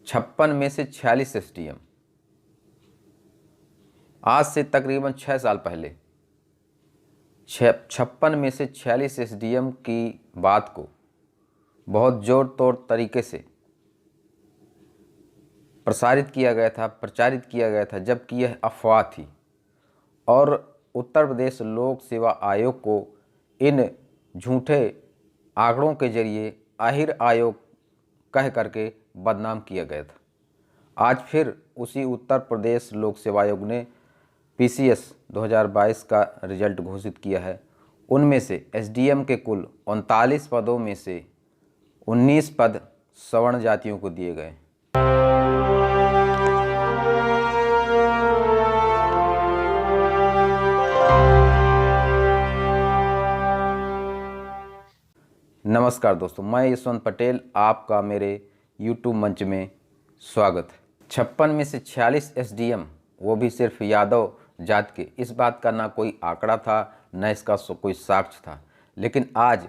56 में से 46 एसडीएम आज से तकरीबन 6 साल पहले 56 में से 46 एसडीएम की बात को बहुत जोर तोड़ तरीके से प्रसारित किया गया था, प्रचारित किया गया था, जबकि यह अफवाह थी। और उत्तर प्रदेश लोक सेवा आयोग को इन झूठे आंकड़ों के जरिए आहिर आयोग कह करके बदनाम किया गया था। आज फिर उसी उत्तर प्रदेश लोक सेवा आयोग ने पीसीएस 2022 का रिजल्ट घोषित किया है। उनमें से एसडीएम के कुल 39 पदों में से 19 पद सवर्ण जातियों को दिए गए। नमस्कार दोस्तों, मैं यशवंत पटेल, आपका मेरे YouTube मंच में स्वागत है। 56 में से 46 एसडीएम, वो भी सिर्फ यादव जात के, इस बात का ना कोई आंकड़ा था, न इसका कोई साक्ष्य था। लेकिन आज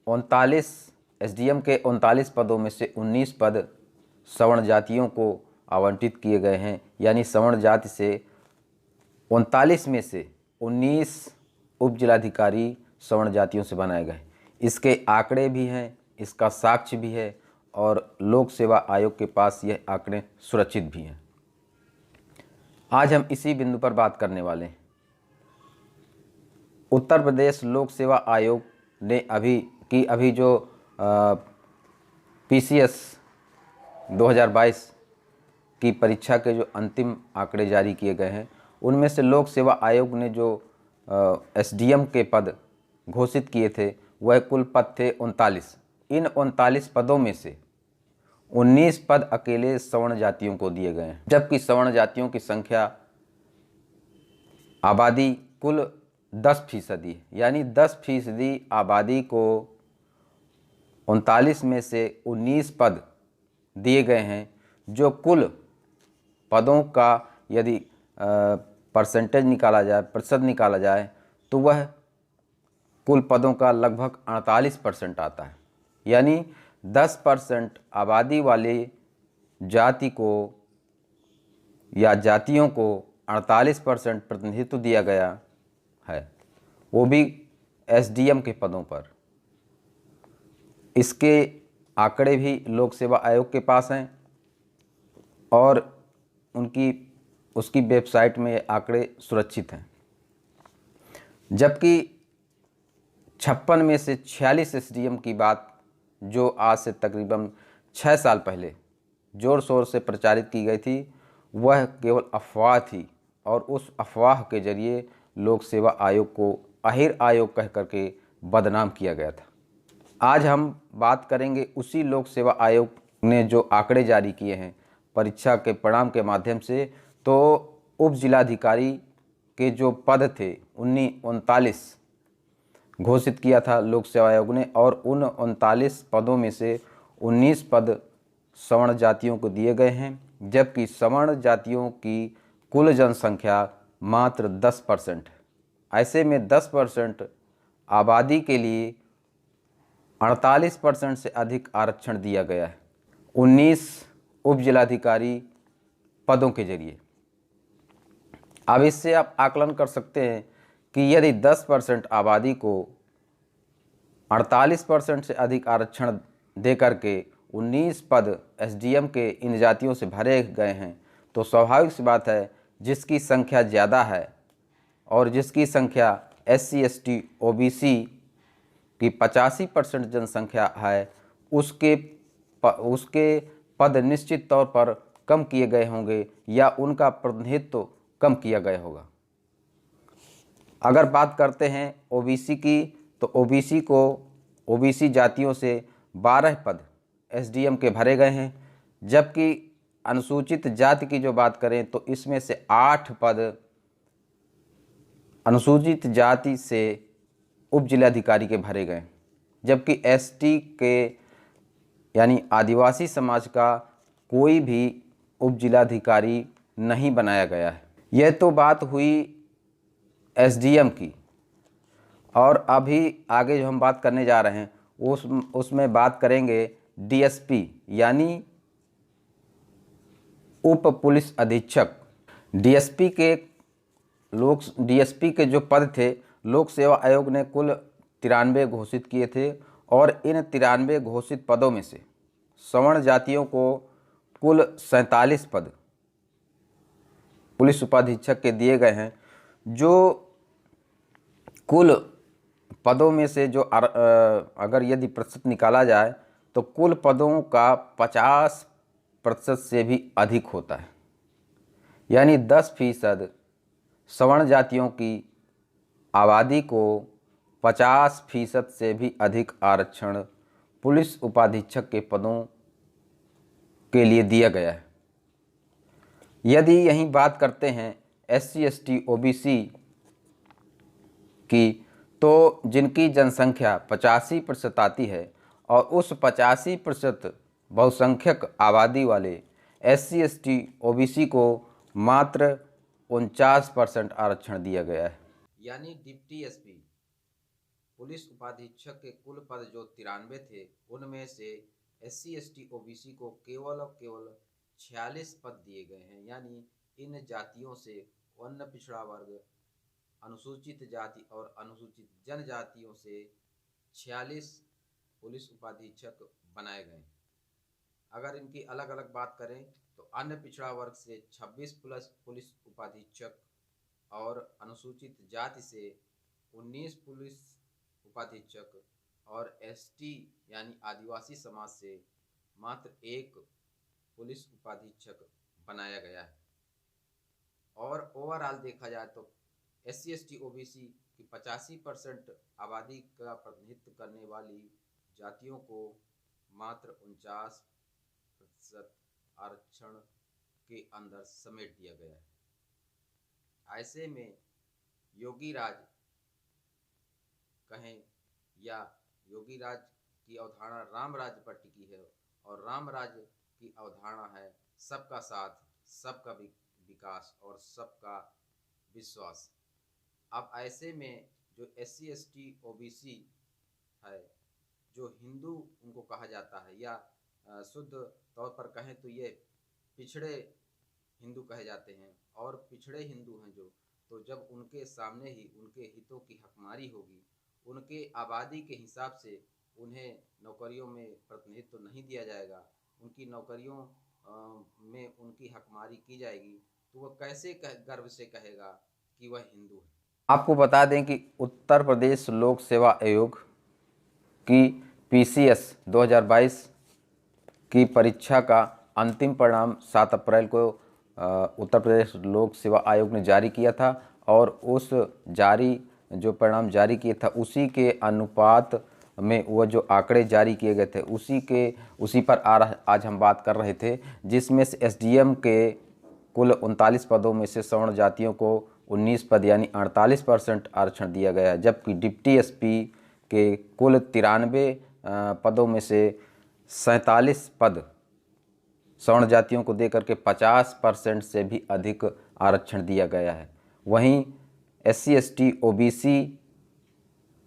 39 एसडीएम के 39 पदों में से 19 पद सवर्ण जातियों को आवंटित किए गए हैं। यानी सवर्ण जाति से 39 में से 19 उप जिलाधिकारी सवर्ण जातियों से बनाए गए। इसके आंकड़े भी हैं, इसका साक्ष्य भी है और लोक सेवा आयोग के पास यह आंकड़े सुरक्षित भी हैं। आज हम इसी बिंदु पर बात करने वाले हैं। उत्तर प्रदेश लोक सेवा आयोग ने अभी जो पीसीएस 2022 की परीक्षा के जो अंतिम आंकड़े जारी किए गए हैं, उनमें से लोक सेवा आयोग ने जो एसडीएम के पद घोषित किए थे वह कुल पद थे 39। इन 39 पदों में से 19 पद अकेले सवर्ण जातियों को दिए गए हैं, जबकि सवर्ण जातियों की संख्या आबादी कुल 10% है। यानी 10% आबादी को 39 में से 19 पद दिए गए हैं, जो कुल पदों का यदि परसेंटेज निकाला जाए, प्रतिशत निकाला जाए, तो वह कुल पदों का लगभग 48% आता है। यानी 10% आबादी वाले जाति को या जातियों को 48% प्रतिनिधित्व दिया गया है, वो भी एसडीएम के पदों पर। इसके आंकड़े भी लोक सेवा आयोग के पास हैं और उसकी वेबसाइट में ये आंकड़े सुरक्षित हैं। जबकि 56 में से 46 एसडीएम की बात जो आज से तकरीबन 6 साल पहले ज़ोर शोर से प्रचारित की गई थी, वह केवल अफवाह थी और उस अफवाह के जरिए लोक सेवा आयोग को आहिर आयोग कह करके बदनाम किया गया था। आज हम बात करेंगे उसी लोक सेवा आयोग ने जो आंकड़े जारी किए हैं परीक्षा के परिणाम के माध्यम से। तो उप जिलाधिकारी के जो पद थे 39 घोषित किया था लोक सेवा आयोग ने, और उन 39 पदों में से 19 पद सवर्ण जातियों को दिए गए हैं, जबकि सवर्ण जातियों की कुल जनसंख्या मात्र 10% है। ऐसे में 10% आबादी के लिए 48% से अधिक आरक्षण दिया गया है 19 उप जिलाधिकारी पदों के जरिए। अब इससे आप आकलन कर सकते हैं कि यदि 10% आबादी को 48% से अधिक आरक्षण दे करके 19 पद एसडीएम के इन जातियों से भरे गए हैं, तो स्वाभाविक सी बात है जिसकी संख्या ज़्यादा है और जिसकी संख्या एससी एसटी ओबीसी की 85% जनसंख्या है, उसके पद निश्चित तौर पर कम किए गए होंगे या उनका प्रतिनिधित्व कम किया गया होगा। अगर बात करते हैं ओबीसी की, तो ओबीसी जातियों से 12 पद एसडीएम के भरे गए हैं, जबकि अनुसूचित जाति की जो बात करें तो इसमें से 8 पद अनुसूचित जाति से उप जिलाधिकारी के भरे गए, जबकि एसटी के यानी आदिवासी समाज का कोई भी उप जिलाधिकारी नहीं बनाया गया है। यह तो बात हुई एसडीएम की, और अभी आगे जो हम बात करने जा रहे हैं उसमें बात करेंगे डीएसपी यानी उप पुलिस अधीक्षक, डीएसपी के जो पद थे लोक सेवा आयोग ने कुल 93 घोषित किए थे और इन 93 घोषित पदों में से सवर्ण जातियों को कुल 47 पद पुलिस उपाधीक्षक के दिए गए हैं। जो कुल पदों में से जो अगर यदि प्रतिशत निकाला जाए तो कुल पदों का 50% से भी अधिक होता है, यानी 10% सवर्ण जातियों की आबादी को 50% से भी अधिक आरक्षण पुलिस उपाधीक्षक के पदों के लिए दिया गया है। यदि यहीं बात करते हैं SC ST OBC की, तो जिनकी जनसंख्या 85% आती है और उस 85% बहुसंख्यक आबादी वाले SC ST OBC को मात्र 49% आरक्षण दिया गया है। यानी डिप्टी एसपी पुलिस उपाधीक्षक के कुल पद जो 93 थे उनमें से SC ST OBC को केवल और केवल 46 पद दिए गए हैं। यानी इन जातियों से अन्य पिछड़ा वर्ग, अनुसूचित जाति और अनुसूचित जनजातियों से 46 पुलिस उपाधीक्षक बनाए गए। अगर इनकी अलग अलग बात करें तो अन्य पिछड़ा वर्ग से 26 प्लस पुलिस उपाधीक्षक और अनुसूचित जाति से 19 पुलिस उपाधीक्षक और ST यानी आदिवासी समाज से मात्र 1 पुलिस उपाधीक्षक बनाया गया है। और ओवरऑल देखा जाए तो SC ST OBC की 85% आबादी का प्रतिनिधित्व करने वाली जातियों को मात्र 49% आरक्षण के अंदर समेट दिया गया है। ऐसे में योगी राज कहें या योगी राज की अवधारणा राम राज्य पर टिकी है और राम राज्य की अवधारणा है सबका साथ, सबका विकास और सबका विश्वास। अब ऐसे में जो SC ST OBC है, जो हिंदू उनको कहा जाता है या शुद्ध तौर पर कहें तो ये पिछड़े हिंदू कहे जाते हैं और पिछड़े हिंदू हैं जो, तो जब उनके सामने ही उनके हितों की हकमारी होगी, उनके आबादी के हिसाब से उन्हें नौकरियों में प्रतिनिधित्व तो नहीं दिया जाएगा, उनकी नौकरियों में उनकी हकमारी की जाएगी, तो वह कैसे गर्व से कहेगा कि वह हिंदू है। आपको बता दें कि उत्तर प्रदेश लोक सेवा आयोग की PCS 2022 की परीक्षा का अंतिम परिणाम 7 अप्रैल को उत्तर प्रदेश लोक सेवा आयोग ने जारी किया था और उस जो परिणाम जारी किया था उसी के अनुपात में वह जो आंकड़े जारी किए गए थे उसी पर आज हम बात कर रहे थे, जिसमें से SDM के कुल 39 पदों में से सवर्ण जातियों को 19 पद यानी 48% आरक्षण दिया गया है, जबकि डिप्टी एसपी के कुल 93 पदों में से 47 पद सवर्ण जातियों को देकर के 50% से भी अधिक आरक्षण दिया गया है। वहीं SC ST OBC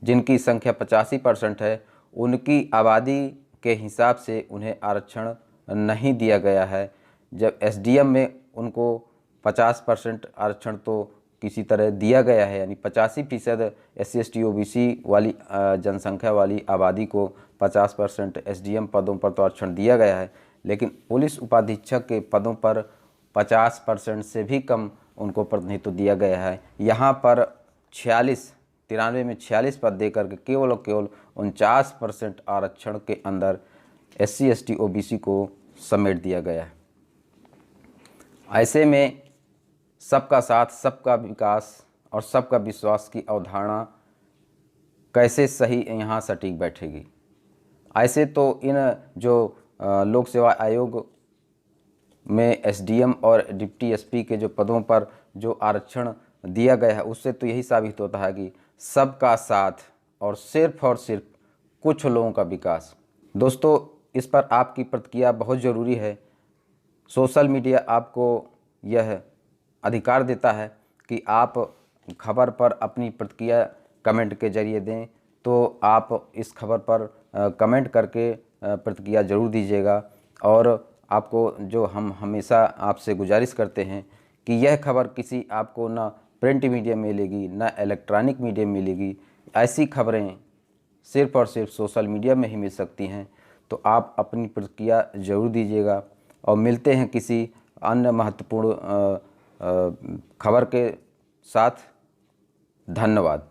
जिनकी संख्या 85% है, उनकी आबादी के हिसाब से उन्हें आरक्षण नहीं दिया गया है। जब SDM में उनको 50% आरक्षण तो किसी तरह दिया गया है, यानी 85% SC ST OBC वाली जनसंख्या वाली आबादी को 50% SDM पदों पर तो आरक्षण दिया गया है, लेकिन पुलिस उपाधीक्षक के पदों पर 50% से भी कम उनको प्रतिनिधित्व दिया गया है। यहाँ पर 93 में 46 पद देकर के केवल और केवल 49% आरक्षण के अंदर SC ST OBC को समेट दिया गया है। ऐसे में सबका साथ, सबका विकास और सबका विश्वास की अवधारणा कैसे सही यहाँ सटीक बैठेगी। ऐसे तो इन जो लोक सेवा आयोग में SDM और डिप्टी एसपी के जो पदों पर जो आरक्षण दिया गया है, उससे तो यही साबित होता है कि सबका साथ और सिर्फ कुछ लोगों का विकास। दोस्तों, इस पर आपकी प्रतिक्रिया बहुत ज़रूरी है। सोशल मीडिया आपको यह अधिकार देता है कि आप खबर पर अपनी प्रतिक्रिया कमेंट के जरिए दें, तो आप इस खबर पर कमेंट करके प्रतिक्रिया ज़रूर दीजिएगा और जो हम हमेशा आपसे गुजारिश करते हैं कि यह खबर किसी आपको ना प्रिंट मीडिया में मिलेगी ना इलेक्ट्रॉनिक मीडिया में मिलेगी। ऐसी खबरें सिर्फ़ और सिर्फ सोशल मीडिया में ही मिल सकती हैं। तो आप अपनी प्रतिक्रिया ज़रूर दीजिएगा और मिलते हैं किसी अन्य महत्वपूर्ण खबर के साथ। धन्यवाद।